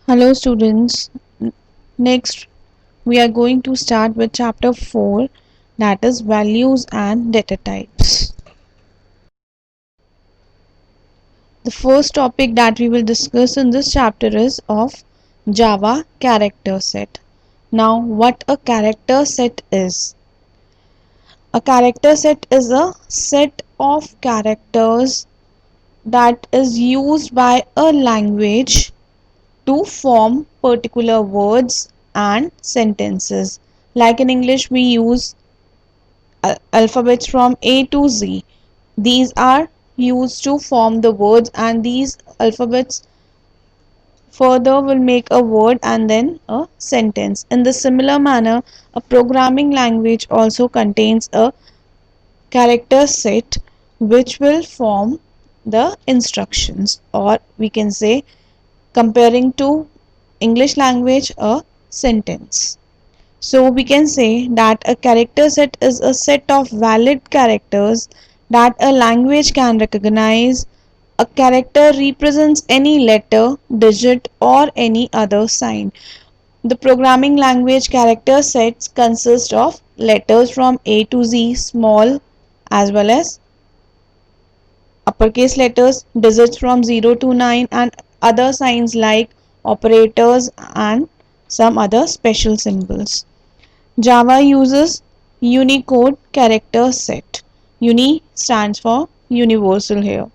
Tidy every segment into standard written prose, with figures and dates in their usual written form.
Hello students. Next we are going to start with chapter 4, that is values and data types. The first topic that we will discuss in this chapter is of Java character set. Now what a character set is? A character set is a set of characters that is used by a language to form particular words and sentences. Like in English, we use alphabets from A to Z. These are used to form the words, and these alphabets further will make a word and then a sentence. In the similar manner, a programming language also contains a character set which will form the instructions, or we can say, comparing to English language, a sentence. So we can say that a character set is a set of valid characters that a language can recognize. A character represents any letter, digit, or any other sign. The programming language character sets consist of letters from A to Z, small as well as uppercase letters, digits from 0 to 9, and other signs like operators and some other special symbols. Java uses Unicode character set. Uni stands for universal here.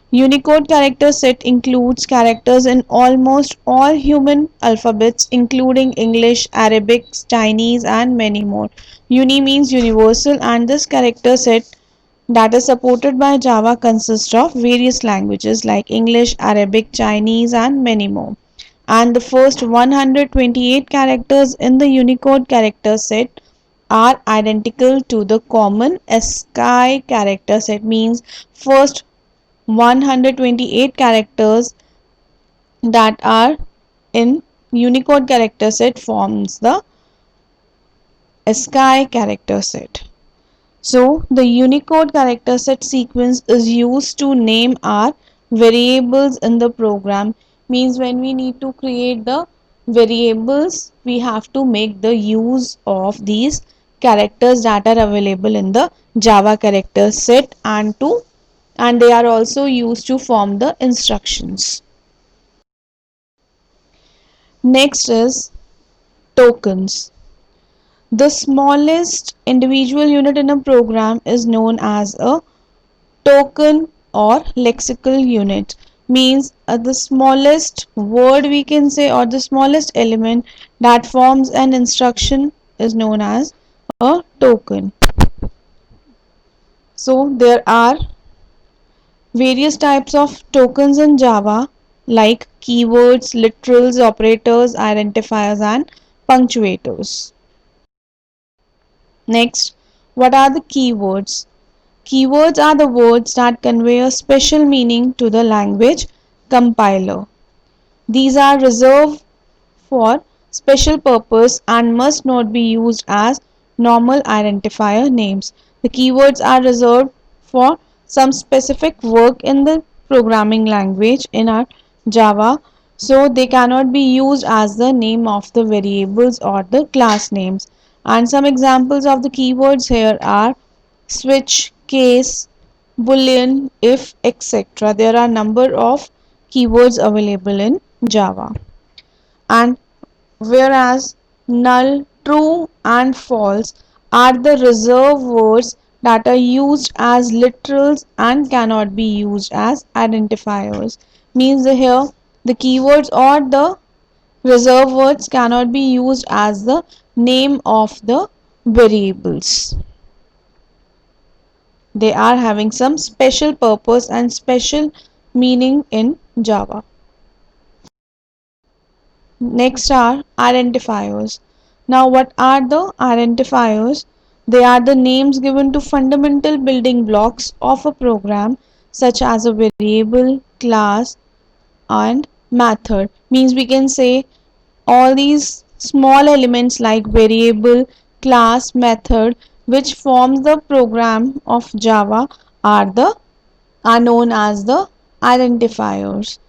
Unicode character set includes characters in almost all human alphabets, including English, Arabic, Chinese, and many more. Uni means universal, and this character set that is supported by Java consists of various languages like English, Arabic, Chinese, and many more. And the first 128 characters in the Unicode character set are identical to the common ASCII character set, means first 128 characters that are in Unicode character set forms the ASCII character set. So the Unicode character set sequence is used to name our variables in the program. Means when we need to create the variables, we have to make the use of these characters that are available in the Java character set, and they are also used to form the instructions. Next is tokens. The smallest individual unit in a program is known as a token or lexical unit. Means the smallest word we can say, or the smallest element that forms an instruction, is known as a token. So there are various types of tokens in Java, like keywords, literals, operators, identifiers, and punctuators. Next, what are the keywords? Keywords are the words that convey a special meaning to the language compiler. These are reserved for special purpose and must not be used as normal identifier names. The keywords are reserved for some specific work in the programming language in our Java, so they cannot be used as the name of the variables or the class names. And some examples of the keywords here are switch, case, boolean, if, etc. There are number of keywords available in Java. And whereas null, true, and false are the reserved words that are used as literals and cannot be used as identifiers. Means here the keywords or the reserved words cannot be used as the name of the variables. They are having some special purpose and special meaning in Java. Next are identifiers. Now what are the identifiers? They are the names given to fundamental building blocks of a program, such as a variable, class, and method. Means we can say all these small elements like variable, class, method, which forms the program of Java, are known as the identifiers.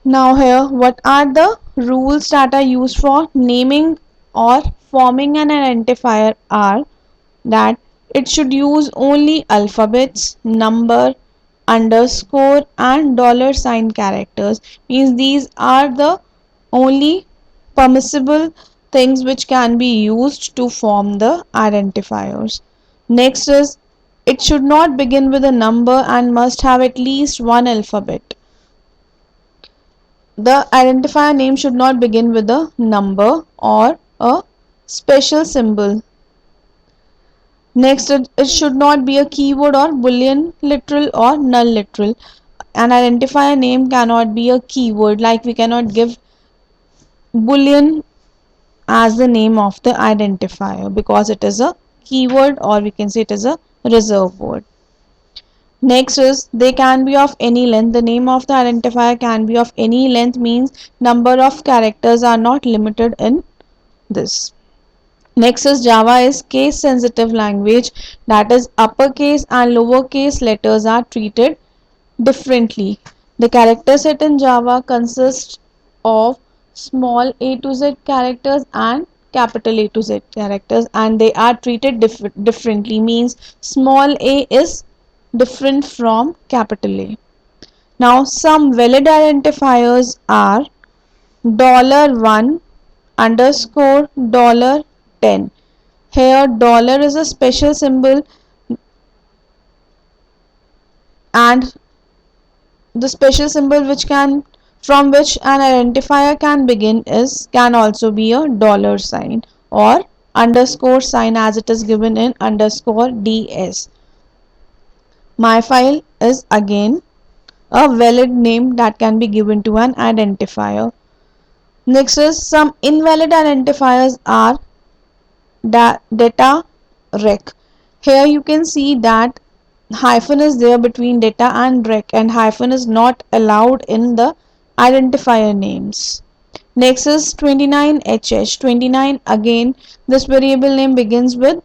Now here, what are the rules that are used for naming or forming an identifier are that it should use only alphabets, number, underscore and dollar sign characters. Means these are the only permissible things which can be used to form the identifiers. Next is it should not begin with a number and must have at least one alphabet. The identifier name should not begin with a number or a special symbol. Next, it should not be a keyword or boolean literal or null literal. An identifier name cannot be a keyword, like we cannot give boolean as the name of the identifier because it is a keyword, or we can say it is a reserve word. Next is they can be of any length. The name of the identifier can be of any length, means number of characters are not limited in this. Next is Java is case sensitive language, that is uppercase and lowercase letters are treated differently. The character set in Java consists of small a to z characters and capital A to Z characters, and they are treated differently, means small a is different from capital A. Now some valid identifiers are $1 underscore $10. Here dollar is a special symbol, and the special symbol which can from which an identifier can begin is can also be a dollar sign or underscore sign, as it is given in underscore ds. My file is again a valid name that can be given to an identifier. Next is some invalid identifiers are data rec. Here you can see that hyphen is there between data and rec, and hyphen is not allowed in the identifier names. Next is 29hh. 29, again this variable name begins with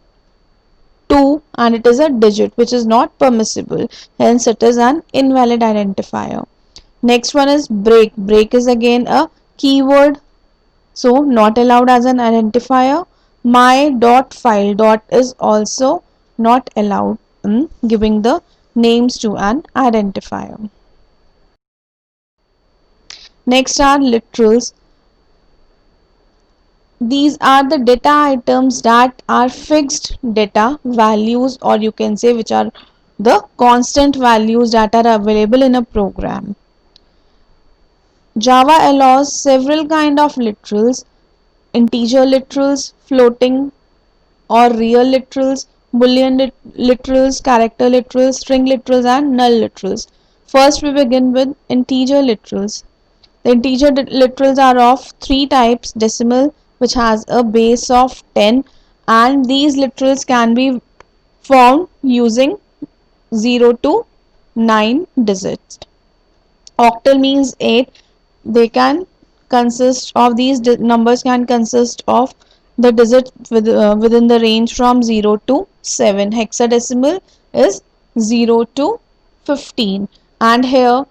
2 and it is a digit which is not permissible, hence it is an invalid identifier. Next one is break. Break is again a keyword, so not allowed as an identifier. My dot file dot is also not allowed in giving the names to an identifier. Next are literals. These are the data items that are fixed data values, or you can say which are the constant values that are available in a program. Java allows several kind of literals: integer literals, floating or real literals, boolean literals, character literals, string literals and null literals. First we begin with integer literals. The integer literals are of three types: decimal, which has a base of 10, and these literals can be found using 0 to 9 digits. Octal means 8. They can consist of these numbers can consist of the digits within the range from 0 to 7. Hexadecimal is 0 to 15, and here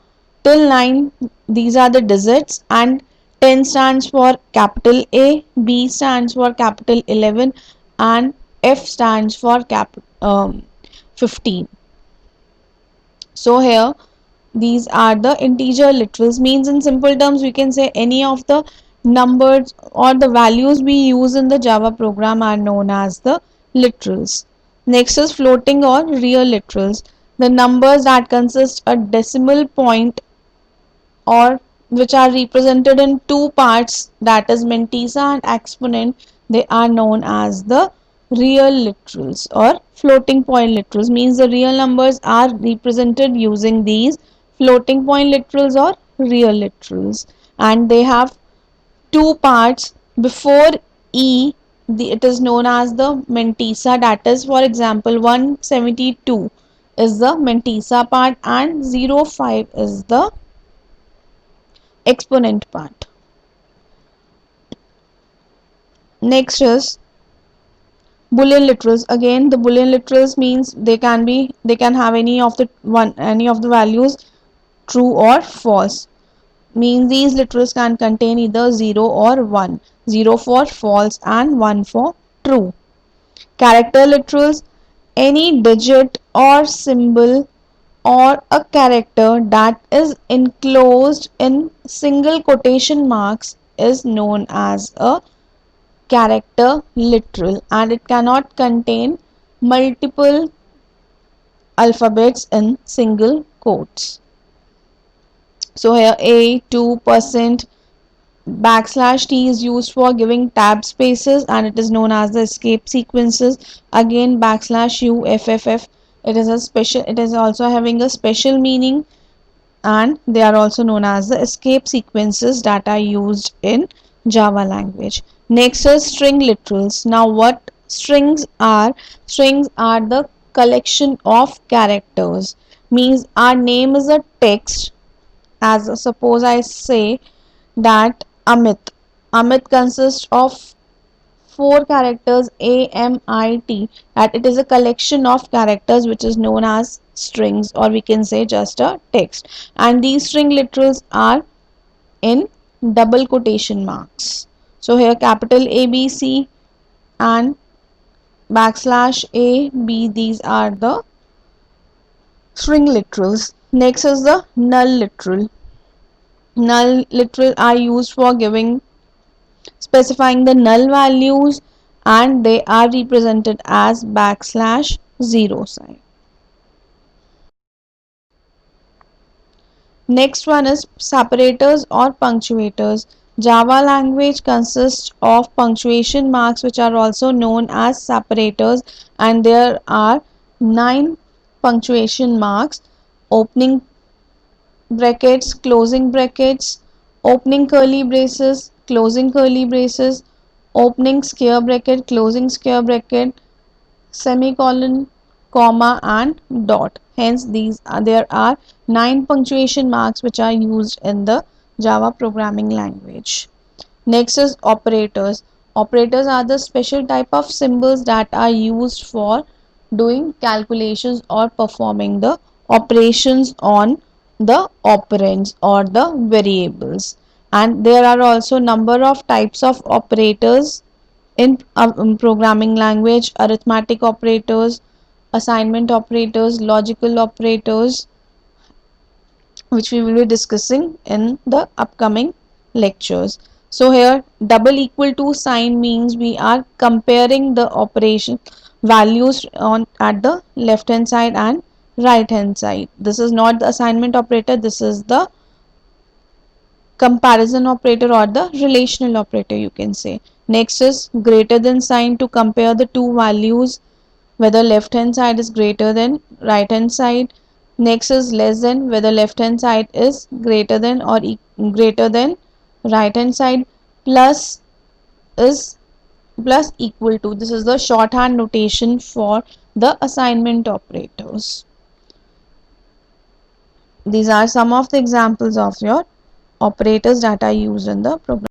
till 9 these are the digits, and 10 stands for capital A, B stands for capital 11 and F stands for 15. So here these are the integer literals, means in simple terms we can say any of the numbers or the values we use in the Java program are known as the literals. Next is floating or real literals. The numbers that consist a decimal point or which are represented in two parts, that is mantissa and exponent, they are known as the real literals or floating point literals, means the real numbers are represented using these floating point literals or real literals, and they have two parts. Before e, it is known as the mantissa, that is for example 172 is the mantissa part and 05 is the exponent part. Next is boolean literals. Again the boolean literals means they can have any of the values true or false. Means these literals can contain either 0 or 1. 0 for false and 1 for true. Character literals, any digit or symbol or a character that is enclosed in single quotation marks is known as a character literal, and it cannot contain multiple alphabets in single quotes. So here a 2% backslash t is used for giving tab spaces and it is known as the escape sequences. Again backslash u fff, it is also having a special meaning, and they are also known as the escape sequences that are used in Java language. Next is string literals. Now what strings are? Strings are the collection of characters. Means our name is a text. As suppose I say that Amit consists of four characters AMIT, that it is a collection of characters which is known as strings, or we can say just a text, and these string literals are in double quotation marks. So here capital ABC and backslash A B, these are the string literals. Next is the null literal. Null literal are used for giving specifying the null values, and they are represented as backslash 0 sign. Next one is separators or punctuators. Java language consists of punctuation marks which are also known as separators, and there are 9 punctuation marks: opening brackets, closing brackets, opening curly braces, closing curly braces, opening square bracket, closing square bracket, semicolon, comma and dot. Hence there are 9 punctuation marks which are used in the Java programming language. Next is operators. Operators are the special type of symbols that are used for doing calculations or performing the operations on the operands or the variables. And there are also number of types of operators in programming language: arithmetic operators, assignment operators, logical operators, which we will be discussing in the upcoming lectures. So here double equal to sign means we are comparing the operation values on at the left hand side and right hand side. This is not the assignment operator, this is the comparison operator or the relational operator, you can say. Next is greater than sign, to compare the two values whether left hand side is greater than right hand side. Next is less than, whether left hand side is greater than or greater than right hand side. Plus is plus equal to, this is the shorthand notation for the assignment operators. These are some of the examples of your operators that are used in the program.